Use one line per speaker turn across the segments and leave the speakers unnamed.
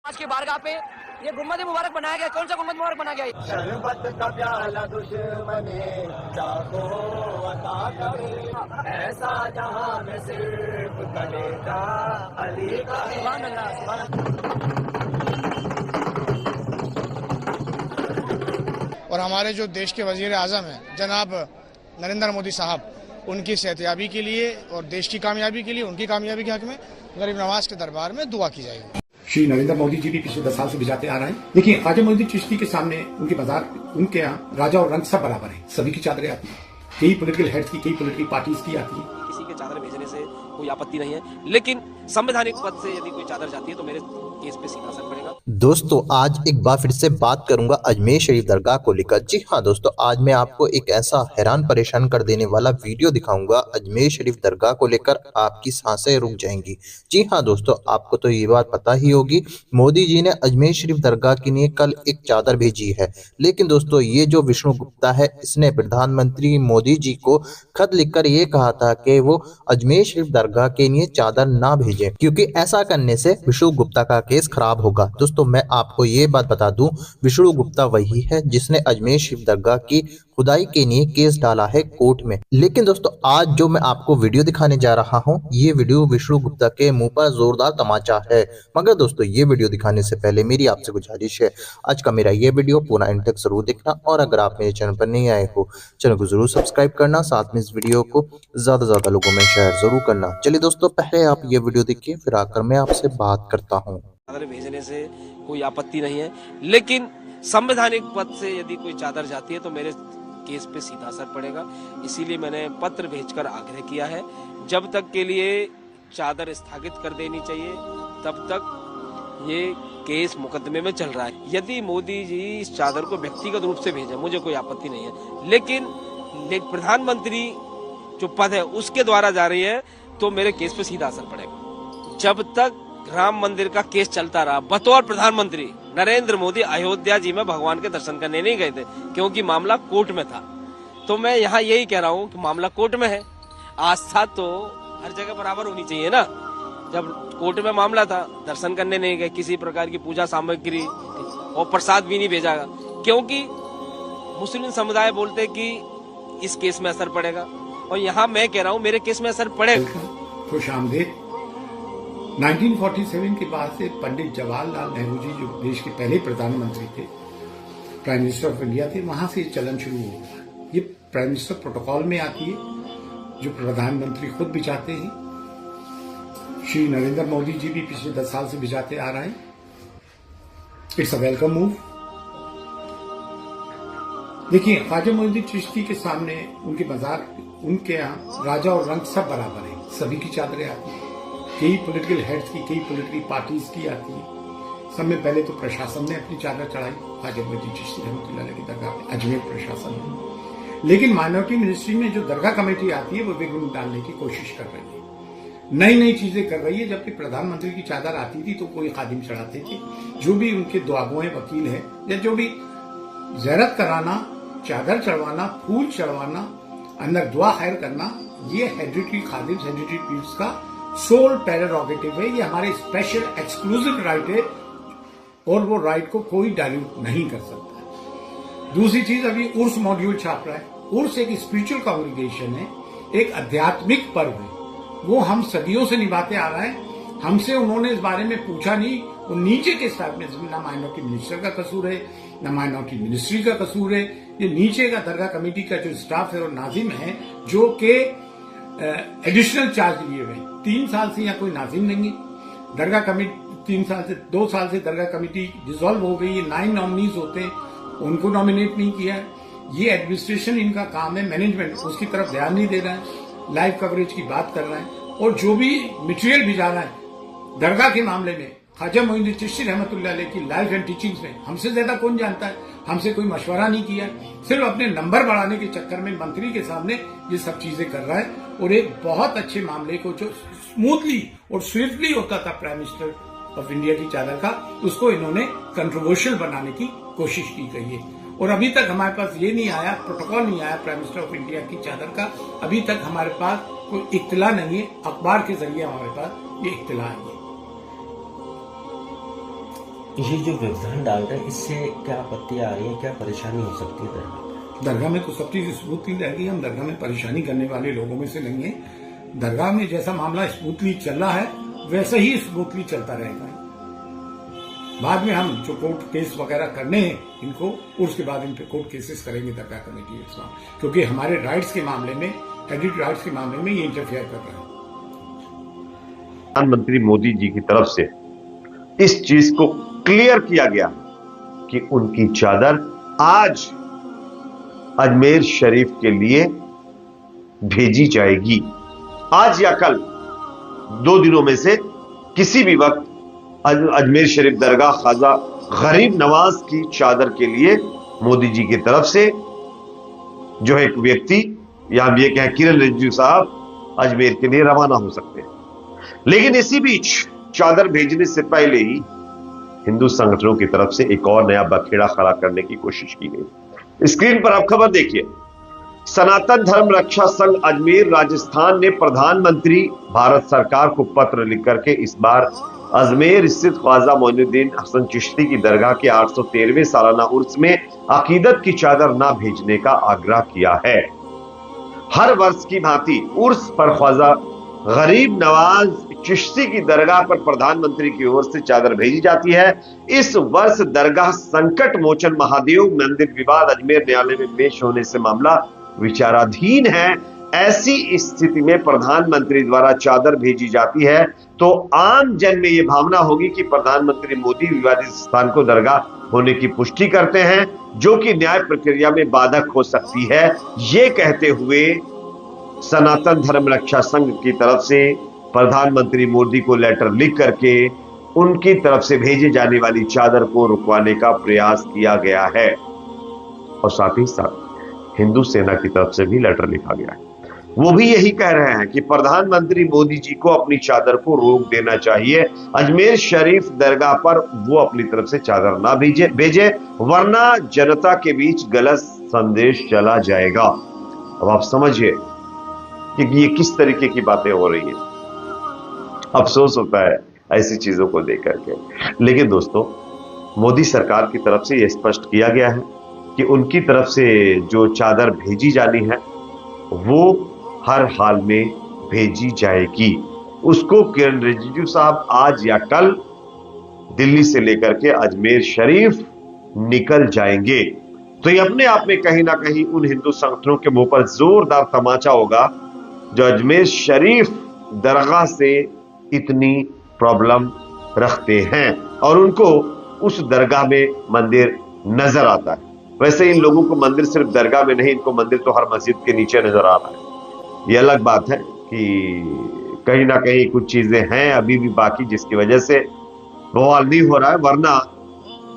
आज की बारगाह पे ये गुम्बद मुबारक बनाया गया। कौन सा गुम्बद मुबारक बनाया गया? शरबत का प्याला दुश्मने जाको अता करे, ऐसा जहां में सिर्फ कलेजा अली का। सुभान अल्लाह, सुभान अल्लाह।
और हमारे जो देश के वजीर आज़म हैं जनाब नरेंद्र मोदी साहब, उनकी सेहतयाबी के लिए और देश की कामयाबी के लिए, उनकी कामयाबी के हक में गरीब नवाज के दरबार में दुआ की जाएगी।
श्री नरेंद्र मोदी जी भी पिछले 10 साल से भिजाते आ रहे हैं। देखिए, ख्वाजा मोइनुद्दीन चिश्ती के सामने उनके बाजार, उनके यहाँ राजा और रंग सब बराबर है। सभी की चादरें आती हैं, कई पॉलिटिकल हेड्स की, कई पॉलिटिकल पार्टीज की आती है।
किसी के चादर भेजने से कोई आपत्ति नहीं है, लेकिन संवैधानिक पद से यदि कोई चादर जाती है तो मेरे केस पे सीधा असर पड़ेगा।
दोस्तों, आज एक बार फिर से बात करूंगा अजमेर शरीफ दरगाह को लेकर। जी हाँ दोस्तों, आज मैं आपको एक ऐसा हैरान परेशान कर देने वाला वीडियो दिखाऊंगा अजमेर शरीफ दरगाह को लेकर, आपकी सांसें रुक जाएंगी। जी हाँ दोस्तों, आपको तो ये बात पता ही होगी, मोदी जी ने अजमेर शरीफ दरगाह के लिए कल एक चादर भेजी है। लेकिन दोस्तों, ये जो विष्णु गुप्ता है, इसने प्रधानमंत्री मोदी जी को खत लिखकर ये कहा था कि वो अजमेर शरीफ दरगाह के लिए चादर ना भेजें, क्योंकि ऐसा करने से विष्णु गुप्ता का केस खराब होगा। दोस्तों, मैं आपको ये बात बता दूं, विष्णु गुप्ता वही है जिसने अजमेर शरीफ दरगाह की खुदाई के लिए केस डाला है कोर्ट में। लेकिन दोस्तों, आज जो मैं आपको वीडियो दिखाने जा रहा हूं, ये वीडियो विष्णु गुप्ता के मुंह पर जोरदार तमाचा है। मगर दोस्तों, ये वीडियो दिखाने से पहले मेरी आपसे गुजारिश है, आज का मेरा ये वीडियो पूरा एंड तक जरूर देखना, और अगर आप मेरे चैनल पर नहीं आए हो, चैनल को जरूर सब्सक्राइब करना, साथ में इस वीडियो को ज्यादा से ज्यादा लोगों में शेयर जरूर करना। चलिए दोस्तों, पहले आप ये वीडियो देखिए, फिर आकर मैं आपसे बात करता हूँ।
चादर भेजने से कोई आपत्ति नहीं है, लेकिन संवैधानिक पद से यदि कोई चादर जाती है तो मेरे केस पे सीधा असर पड़ेगा। इसीलिए मैंने पत्र भेजकर आग्रह किया है, जब तक के लिए चादर स्थगित कर देनी चाहिए, तब तक ये केस मुकदमे में चल रहा है। यदि मोदी जी इस चादर को व्यक्तिगत रूप से भेजें, मुझे कोई आपत्ति नहीं है, लेकिन प्रधानमंत्री जो पद है उसके द्वारा जा रही है तो मेरे केस पे सीधा असर पड़ेगा। जब तक राम मंदिर का केस चलता रहा, बतौर प्रधानमंत्री नरेंद्र मोदी अयोध्या जी में भगवान के दर्शन करने नहीं गए थे, क्योंकि मामला कोर्ट में था। तो मैं यहाँ यही कह रहा हूँ कि मामला कोर्ट में है, आस्था तो हर जगह बराबर होनी चाहिए ना। जब कोर्ट में मामला था, दर्शन करने नहीं गए, किसी प्रकार की पूजा सामग्री और प्रसाद भी नहीं भेजा, क्योंकि मुस्लिम समुदाय बोलते कि इस केस में असर पड़ेगा, और यहाँ मैं कह रहा हूँ मेरे केस में असर पड़ेगा।
खुश आमदीद। 1947 के बाद से पंडित जवाहरलाल नेहरू जी जो देश के पहले प्रधानमंत्री थे, प्राइम मिनिस्टर ऑफ इंडिया थे, वहां से चलन शुरू हुआ। ये प्राइम मिनिस्टर प्रोटोकॉल में आती है, जो प्रधानमंत्री खुद भिजाते हैं। श्री नरेंद्र मोदी जी भी पिछले 10 साल से भिजाते आ रहे हैं। It's a welcome move. देखिए, ख्वाजा मोइनुद्दीन चिश्ती के सामने उनके बाजार, उनके यहाँ राजा और रंग सब बराबर है। सभी की चादरें आती हैं, कई पॉलिटिकल हेड्स की, कई पॉलिटिकल पार्टीज की आती है। सब में पहले तो प्रशासन ने अपनी चादर चढ़ाई, ख्वाजा मोइनुद्दीन चिश्ती रहमतुल्लाह अलैह की दरगाह पे, अजमेर प्रशासन ने। लेकिन माइनॉरिटी मिनिस्ट्री में जो दरगाह कमेटी आती है, वो विघ्न डालने की कोशिश कर रही है, नई नई चीजें कर रही है। जबकि प्रधानमंत्री की चादर आती थी तो कोई खादिम चढ़ाते थे, जो भी उनके दुआगों वकील है, या जो भी ज़ियारत कराना, चादर चढ़वाना, फूल चढ़वाना, अंदर दुआ खैर करना, ये हेरिडिटरी खादिम्स, हेरिडिटरी पीप्स का सोल प्रेरोगेटिव है। ये हमारे स्पेशल एक्सक्लूसिव राइट है, और वो राइट को कोई डाइल्यूट नहीं कर सकता। दूसरी चीज, अभी उर्स मॉड्यूल छाप रहा है। उर्स एक स्पिरिचुअल कॉन्ग्रीगेशन है, एक आध्यात्मिक पर्व है, वो हम सदियों से निभाते आ रहे हैं। हमसे उन्होंने इस बारे में पूछा नहीं। वो नीचे के स्टाफ में ना माइनॉरिटी मिनिस्टर का कसूर है, ना माइनॉरिटी मिनिस्ट्री का कसूर है। ये नीचे का दरगाह कमेटी का जो स्टाफ है और नाजिम है, जो के एडिशनल चार्ज लिए हुए। 3 साल से यहाँ कोई नाजिम नहीं है। दरगाह कमेटी 2 साल से दरगाह कमेटी डिसॉल्व हो गई है। 9 नॉमिनीज होते हैं, उनको नॉमिनेट नहीं किया है। ये एडमिनिस्ट्रेशन इनका काम है, मैनेजमेंट उसकी तरफ ध्यान नहीं दे रहा है, लाइव कवरेज की बात कर रहा है। और जो भी मटेरियल भिजा रहा है दरगाह के मामले में, ख्वाजा मोइनुद्दीन चिश्ती रहमतुल्लाह अलैह की लाइफ एंड टीचिंग्स में हमसे ज्यादा कौन जानता है। हमसे कोई मशवरा नहीं किया, सिर्फ अपने नंबर बढ़ाने के चक्कर में मंत्री के सामने ये सब चीजें कर रहा है। और एक बहुत अच्छे मामले को जो स्मूथली और स्विफ्टली होता था प्राइम मिनिस्टर ऑफ इंडिया की चादर का, उसको इन्होंने कंट्रोवर्शियल बनाने की कोशिश की गई है। और अभी तक हमारे पास ये नहीं आया, प्रोटोकॉल नहीं आया प्राइम मिनिस्टर ऑफ इंडिया की चादर का। अभी तक हमारे पास कोई इत्तला नहीं है, अखबार के जरिए हमारे पास ये इत्तला आई है।
ये जो व्यवधान डाल रहे हैं, इससे क्या आपत्ति आ रही है, क्या परेशानी हो सकती है दरगाह में?
दरगाह में तो सब चीज स्मूथली रहेगी। हम दरगाह में परेशानी करने वाले लोगों में से नहीं है। दरगाह में जैसा मामला स्मूथली चल रहा है वैसे ही स्मूथली चलता रहेगा। बाद में हम जो कोर्ट केस वगैरह करने हैं इनको, उसके बाद इन पे कोर्ट केसेस करेंगे दरगाह कमेटी के साथ, क्योंकि हमारे राइट्स के मामले में, एडिट राइट्स के मामले में ये इंटरफेयर कर रहा है।
प्रधानमंत्री मोदी जी की तरफ से इस चीज को क्लियर किया गया कि उनकी चादर आज अजमेर शरीफ के लिए भेजी जाएगी। आज या कल, 2 दिनों में से किसी भी वक्त अजमेर शरीफ दरगाह ख्वाजा गरीब नवाज की चादर के लिए मोदी जी की तरफ से जो एक व्यक्ति, या हम ये कहें किरण रिजिजू साहब, अजमेर के लिए रवाना हो सकते हैं। लेकिन इसी बीच चादर भेजने से पहले ही हिंदू संगठनों की तरफ से एक और नया बखेड़ा खड़ा करने की कोशिश की गई। स्क्रीन पर आप खबर देखिए। सनातन धर्म रक्षा संघ अजमेर राजस्थान ने प्रधानमंत्री भारत सरकार को पत्र लिख करके इस बार अजमेर स्थित ख्वाजा मोइनुद्दीन हसन चिश्ती की दरगाह के 813वें सालाना उर्स में अकीदत की चादर ना भेजने का आग्रह किया है। हर वर्ष की भांति उर्स पर ख्वाजा गरीब नवाज चिश्ती की दरगाह पर प्रधानमंत्री की ओर से चादर भेजी जाती है। इस वर्ष दरगाह संकट मोचन महादेव मंदिर विवाद अजमेर न्यायालय में पेश होने से मामला विचाराधीन है। ऐसी स्थिति में प्रधानमंत्री द्वारा चादर भेजी जाती है तो आम जन में यह भावना होगी कि प्रधानमंत्री मोदी विवादित स्थान को दरगाह होने की पुष्टि करते हैं, जो कि न्याय प्रक्रिया में बाधक हो सकती है। ये कहते हुए सनातन धर्म रक्षा संघ की तरफ से प्रधानमंत्री मोदी को लेटर लिख करके उनकी तरफ से भेजे जाने वाली चादर को रुकवाने का प्रयास किया गया है। और साथ ही साथ हिंदू सेना की तरफ से भी लेटर लिखा गया है। वो भी यही कह रहे हैं कि प्रधानमंत्री मोदी जी को अपनी चादर को रोक देना चाहिए। अजमेर शरीफ दरगाह पर वो अपनी तरफ से चादर ना भेजे, वरना जनता के बीच गलत संदेश चला जाएगा। अब आप समझिए कि ये किस तरीके की बातें हो रही है। अफसोस होता है ऐसी चीजों को देख करके। लेकिन दोस्तों, मोदी सरकार की तरफ से यह स्पष्ट किया गया है कि उनकी तरफ से जो चादर भेजी जानी है वो हर हाल में भेजी जाएगी। उसको किरण रिजिजू साहब आज या कल दिल्ली से लेकर के अजमेर शरीफ निकल जाएंगे। तो ये अपने आप में कहीं ना कहीं उन हिंदू संगठनों के मुंह पर जोरदार तमाचा होगा जो अजमेर शरीफ दरगाह से इतनी प्रॉब्लम रखते हैं और उनको उस दरगाह में मंदिर नजर आता है। वैसे इन लोगों को मंदिर सिर्फ दरगाह में नहीं, इनको मंदिर तो हर मस्जिद के नीचे नजर आ रहा है। ये अलग बात है कि कहीं ना कहीं कुछ चीजें हैं अभी भी बाकी, जिसकी वजह से बवाल नहीं हो रहा है। वरना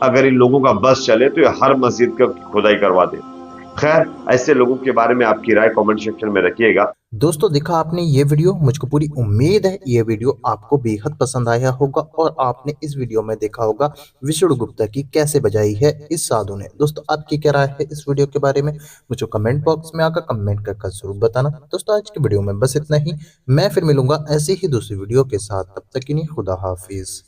अगर इन लोगों का बस चले तो ये हर मस्जिद का खुदाई करवा दे। खैर, ऐसे लोगों के बारे में आपकी राय कमेंट सेक्शन में रखिएगा।
दोस्तों, देखा आपने ये वीडियो, मुझको पूरी उम्मीद है ये वीडियो आपको बेहद पसंद आया होगा और आपने इस वीडियो में देखा होगा विष्णु गुप्ता की कैसे बजाई है इस साधु ने। दोस्तों, आपकी क्या राय है इस वीडियो के बारे में, मुझे कमेंट बॉक्स में आकर कमेंट कर जरूर बताना। दोस्तों, आज की वीडियो में बस इतना ही। मैं फिर मिलूंगा ऐसी ही दूसरी वीडियो के साथ। तब तक के लिए खुदा हाफिज।